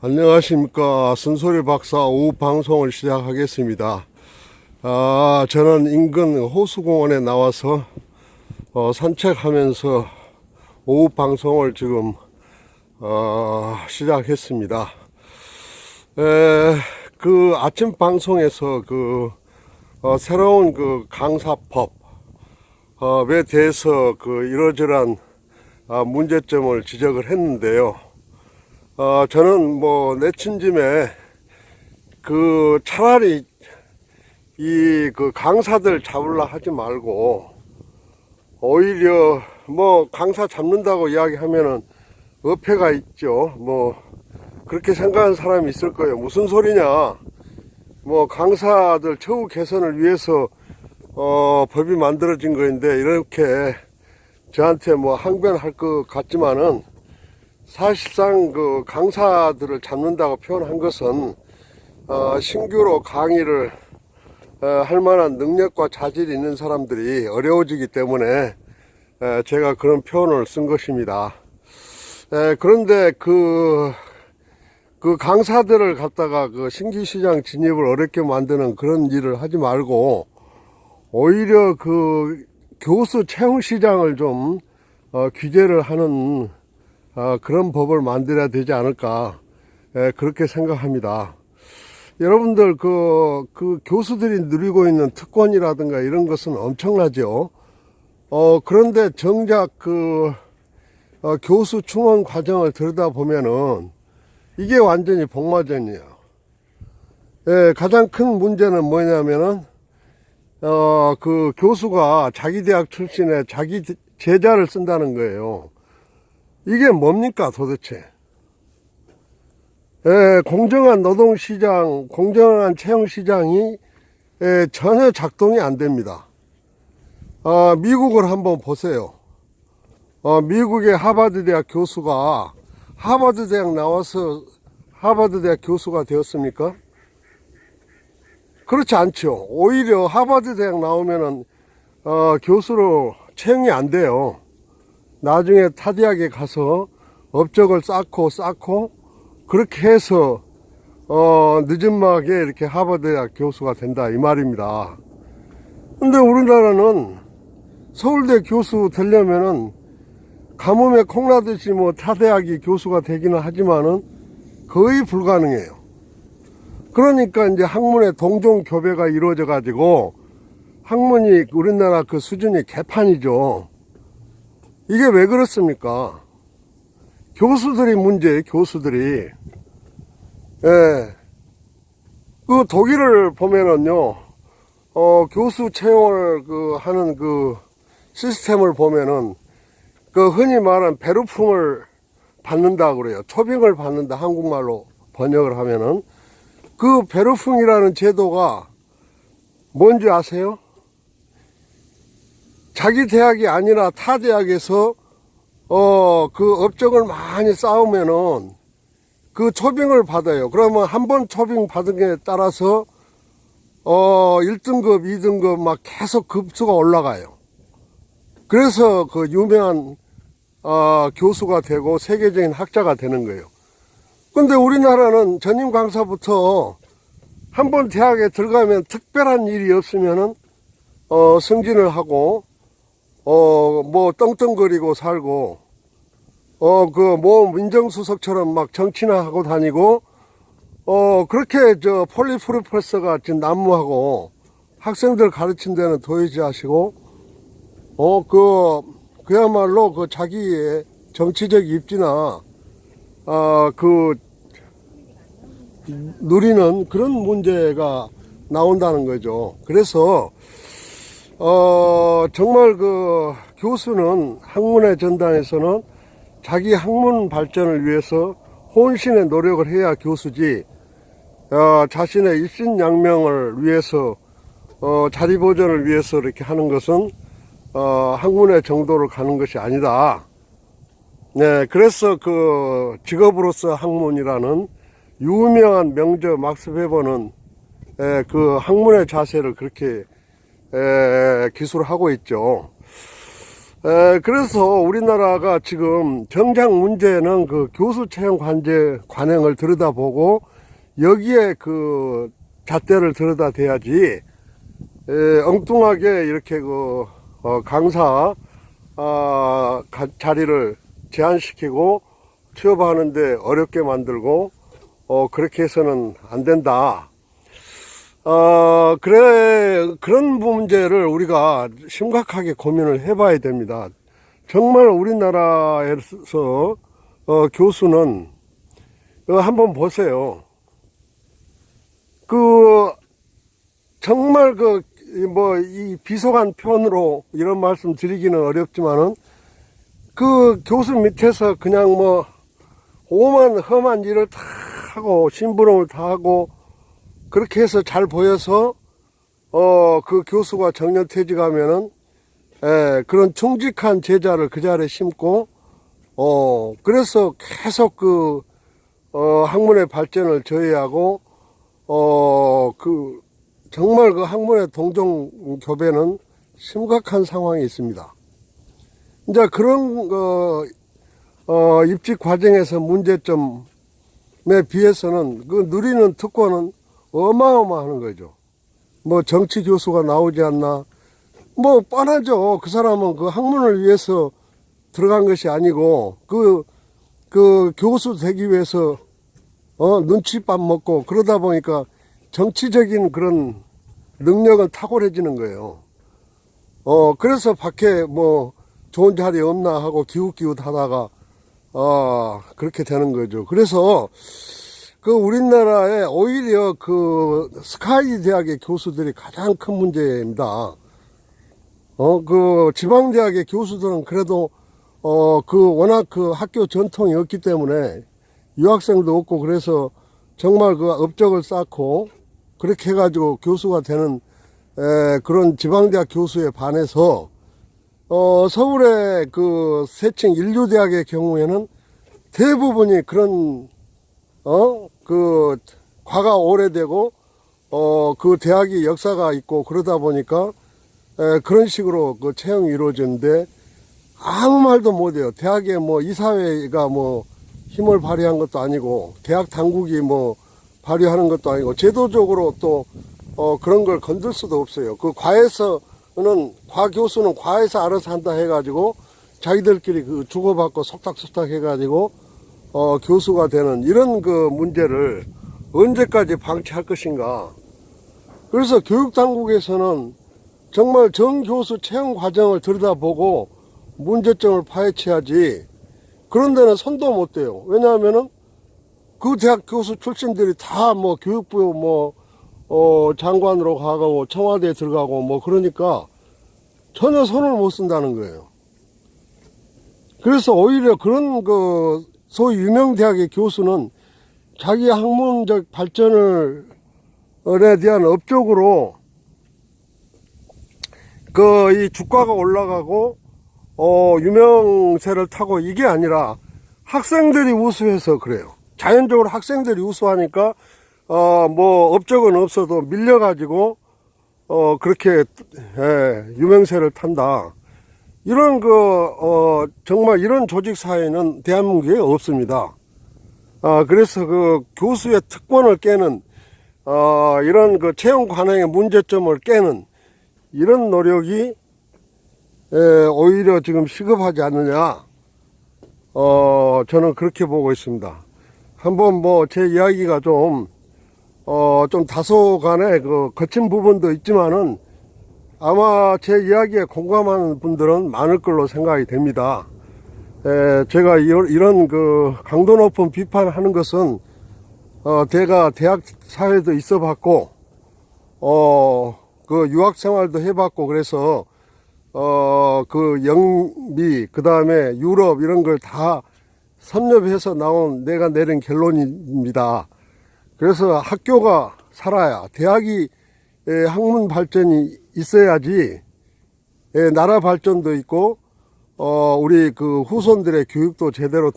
안녕하십니까. 쓴소리 박사 오후 방송을 시작하겠습니다. 저는 인근 호수공원에 나와서 산책하면서 오후 방송을 지금 시작했습니다. 그 아침 방송에서 새로운 강사법에 대해서 이러저러한 문제점을 지적을 했는데요. 저는 내친짐에 차라리 강사들 잡으려 하지 말고 오히려 강사 잡는다고 이야기하면은 어폐가 있죠. 그렇게 생각하는 사람이 있을 거예요. 무슨 소리냐. 강사들 처우 개선을 위해서 법이 만들어진 거인데 이렇게 저한테 항변할 것 같지만은 사실상 강사들을 잡는다고 표현한 것은 신규로 강의를 할 만한 능력과 자질이 있는 사람들이 어려워지기 때문에 제가 그런 표현을 쓴 것입니다. 그런데 강사들을 갖다가 신규 시장 진입을 어렵게 만드는 그런 일을 하지 말고 오히려 교수 채용 시장을 좀 규제를 하는 그런 법을 만들어야 되지 않을까 그렇게 생각합니다. 여러분들 교수들이 누리고 있는 특권이라든가 이런 것은 엄청나죠. 그런데 정작 교수 충원 과정을 들여다보면은 이게 완전히 복마전이에요. 가장 큰 문제는 뭐냐면은 교수가 자기 대학 출신에 자기 제자를 쓴다는 거예요. 이게 뭡니까 도대체? 공정한 노동시장, 공정한 채용시장이 전혀 작동이 안 됩니다. 미국을 한번 보세요. 미국의 하버드 대학 교수가 하버드 대학 나와서 하버드 대학 교수가 되었습니까? 그렇지 않죠. 오히려 하버드 대학 나오면은 교수로 채용이 안 돼요. 나중에 타 대학에 가서 업적을 쌓고 그렇게 해서 늦은막에 이렇게 하버드 대학 교수가 된다 이 말입니다. 근데 우리나라는 서울대 교수 되려면은 가뭄에 콩나듯이 타 대학이 교수가 되기는 하지만은 거의 불가능해요. 그러니까 이제 학문의 동종 교배가 이루어져 가지고 학문이 우리나라 수준이 개판이죠. 이게 왜 그렇습니까? 교수들이 문제예요, 교수들이. 독일을 보면은요, 교수 채용을 하는 시스템을 보면은, 흔히 말하는 베르풍을 받는다 그래요. 초빙을 받는다, 한국말로 번역을 하면은. 베르풍이라는 제도가 뭔지 아세요? 자기 대학이 아니라 타 대학에서 업적을 많이 쌓으면은 초빙을 받아요. 그러면 한 번 초빙 받은 게 따라서 1등급, 2등급 막 계속 급수가 올라가요. 그래서 유명한 교수가 되고 세계적인 학자가 되는 거예요. 근데 우리나라는 전임 강사부터 한 번 대학에 들어가면 특별한 일이 없으면은 승진을 하고 떵떵거리고 살고, 민정수석처럼 막 정치나 하고 다니고, 그렇게 폴리프로페서가 지금 난무하고, 학생들 가르친 데는 도의지 하시고, 그야말로 자기의 정치적 입지나, 누리는 그런 문제가 나온다는 거죠. 그래서, 정말 교수는 학문의 전당에서는 자기 학문 발전을 위해서 혼신의 노력을 해야 교수지, 자신의 일신양명을 위해서, 자리 보존을 위해서 이렇게 하는 것은, 학문의 정도로 가는 것이 아니다. 네, 그래서 직업으로서 학문이라는 유명한 명저 막스 베버는 학문의 자세를 그렇게 기술하고 있죠. 그래서 우리나라가 지금 정작 문제는 그 교수 채용 관행을 들여다보고 여기에 그 잣대를 들여다 대야지, 엉뚱하게 이렇게 강사 자리를 제한시키고 취업하는데 어렵게 만들고 그렇게 해서는 안 된다. 그런 문제를 우리가 심각하게 고민을 해봐야 됩니다. 정말 우리나라에서 교수는 한번 보세요. 정말 이 비속한 표현으로 이런 말씀 드리기는 어렵지만은 그 교수 밑에서 그냥 오만 험한 일을 다 하고 심부름을 다 하고 그렇게 해서 잘 보여서 그 교수가 정년퇴직하면은 그런 충직한 제자를 그 자리에 심고 그래서 계속 학문의 발전을 저해하고 정말 그 학문의 동종 교배는 심각한 상황이 있습니다. 이제 그런 입직 과정에서 문제점에 비해서는 그 누리는 특권은 어마어마한 거죠. 정치 교수가 나오지 않나? 뻔하죠. 그 사람은 그 학문을 위해서 들어간 것이 아니고, 그 교수 되기 위해서, 눈칫밥 먹고 그러다 보니까 정치적인 그런 능력은 탁월해지는 거예요. 그래서 밖에 좋은 자리 없나 하고 기웃기웃 하다가, 그렇게 되는 거죠. 그래서, 우리나라에 오히려 스카이 대학의 교수들이 가장 큰 문제입니다. 지방대학의 교수들은 그래도, 워낙 학교 전통이 없기 때문에 유학생도 없고 그래서 정말 업적을 쌓고 그렇게 해가지고 교수가 되는, 그런 지방대학 교수에 반해서, 서울의 세층 인류대학의 경우에는 대부분이 그런, 과가 오래되고, 그 대학이 역사가 있고 그러다 보니까, 그런 식으로 채용이 이루어졌는데, 아무 말도 못해요. 대학에 이사회가 힘을 발휘한 것도 아니고, 대학 당국이 발휘하는 것도 아니고, 제도적으로 또, 그런 걸 건들 수도 없어요. 과교수는 과에서 알아서 한다 해가지고, 자기들끼리 주고받고 속닥속닥 해가지고, 교수가 되는 이런 문제를 언제까지 방치할 것인가. 그래서 교육당국에서는 정말 정교수 채용 과정을 들여다보고 문제점을 파헤쳐야지, 그런 데는 손도 못 대요. 왜냐하면은 그 대학 교수 출신들이 다 교육부 장관으로 가고 청와대에 들어가고 그러니까 전혀 손을 못 쓴다는 거예요. 그래서 오히려 그런 소위 유명대학의 교수는 자기 학문적 발전에 대한 업적으로 이 주가가 올라가고 유명세를 타고 이게 아니라 학생들이 우수해서 그래요. 자연적으로 학생들이 우수하니까 업적은 없어도 밀려가지고 그렇게 유명세를 탄다. 이런 정말 이런 조직 사회는 대한민국에 없습니다. 그래서 교수의 특권을 깨는 이런 채용 관행의 문제점을 깨는 이런 노력이 오히려 지금 시급하지 않느냐, 저는 그렇게 보고 있습니다. 한번 제 이야기가 좀 다소간에 거친 부분도 있지만은 아마 제 이야기에 공감하는 분들은 많을 걸로 생각이 됩니다. 제가 이런 강도 높은 비판하는 것은 제가 대학 사회도 있어 봤고 유학 생활도 해봤고 그래서 영미 그 다음에 유럽 이런 걸 다 섭렵해서 내가 내린 결론입니다. 그래서 학교가 살아야, 대학이 학문 발전이 있어야지 나라 발전도 있고 우리 후손들의 교육도 제대로